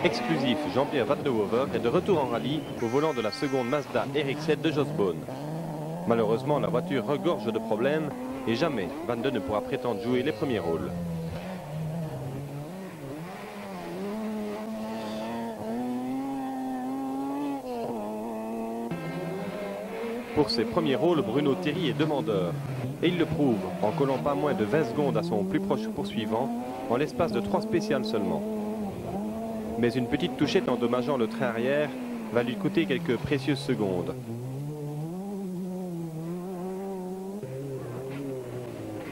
Exclusif, Jean-Pierre Van de Wover est de retour en rallye au volant de la seconde Mazda RX-7 de Jos Bohn. Malheureusement, la voiture regorge de problèmes et jamais Van de ne pourra prétendre jouer les premiers rôles. Pour ses premiers rôles, Bruno Thierry est demandeur. Et il le prouve en collant pas moins de 20 secondes à son plus proche poursuivant en l'espace de 3 spéciales seulement. Mais une petite touchette endommageant le train arrière va lui coûter quelques précieuses secondes.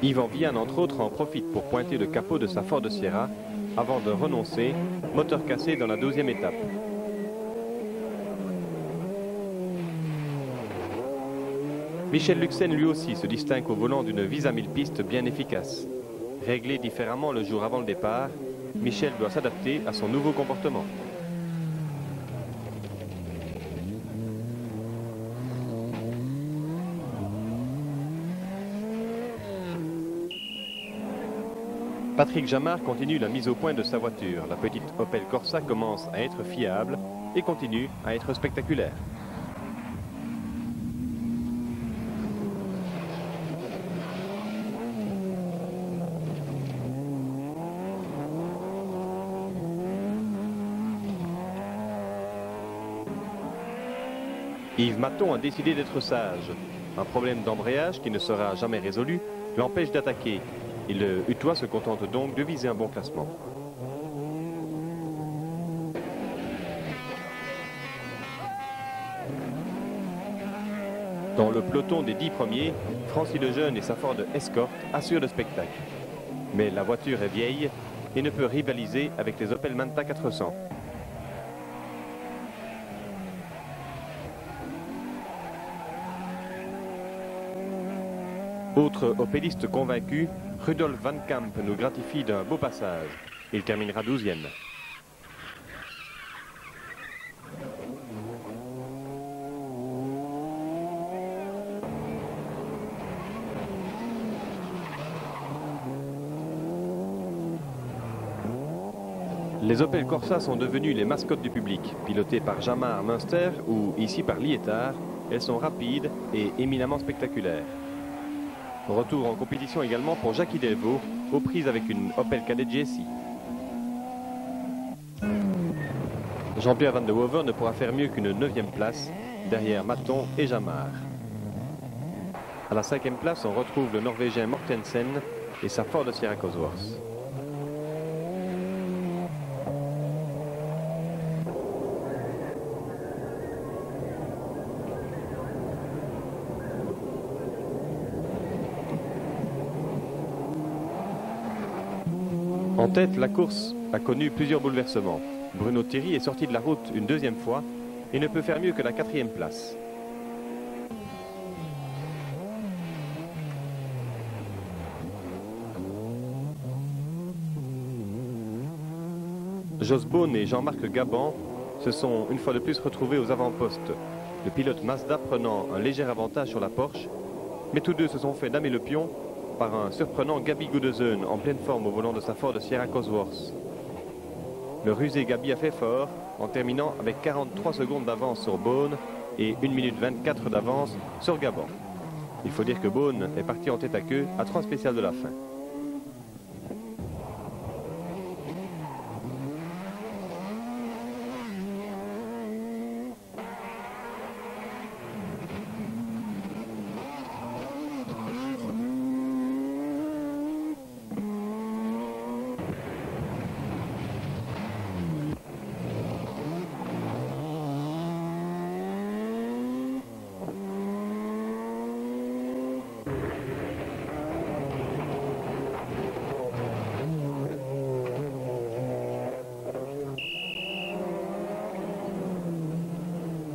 Yvan Vian, entre autres, en profite pour pointer le capot de sa Ford Sierra avant de renoncer, moteur cassé dans la 12e étape. Michel Luxen lui aussi se distingue au volant d'une Visa 1000 pistes bien efficace. Réglé différemment le jour avant le départ, Michel doit s'adapter à son nouveau comportement. Patrick Jamard continue la mise au point de sa voiture. La petite Opel Corsa commence à être fiable et continue à être spectaculaire. Yves Maton a décidé d'être sage. Un problème d'embrayage qui ne sera jamais résolu l'empêche d'attaquer. Et le Hutois se contente donc de viser un bon classement. Dans le peloton des 10 premiers, Francis Lejeune et sa Ford Escort assurent le spectacle. Mais la voiture est vieille et ne peut rivaliser avec les Opel Manta 400. Autre opéliste convaincu, Rudolf Van Kamp nous gratifie d'un beau passage. Il terminera 12e. Les Opel Corsa sont devenues les mascottes du public. Pilotées par Jamard Münster ou ici par Lietard, elles sont rapides et éminemment spectaculaires. Retour en compétition également pour Jackie Delvaux, aux prises avec une Opel Kadett GSI. Jean-Pierre Van de Wover ne pourra faire mieux qu'une 9e place, derrière Maton et Jamard. À la 5e place, on retrouve le Norvégien Mortensen et sa Ford Sierra Cosworth. En tête, la course a connu plusieurs bouleversements. Bruno Thierry est sorti de la route une 2e fois et ne peut faire mieux que la 4e place. Jos Bohn et Jean-Marc Gaban se sont une fois de plus retrouvés aux avant-postes. Le pilote Mazda prenant un léger avantage sur la Porsche, mais tous deux se sont fait damer le pion par un surprenant Gabi Gudesen en pleine forme au volant de sa Ford Sierra Cosworth. Le rusé Gabi a fait fort en terminant avec 43 secondes d'avance sur Bohn et 1 minute 24 d'avance sur Gaban. Il faut dire que Bohn est parti en tête à queue à 3 spéciales de la fin.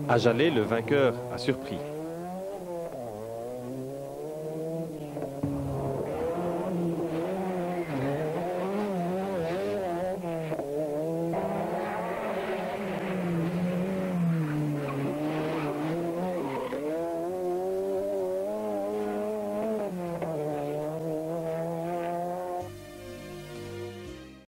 À Jalais, le vainqueur a surpris.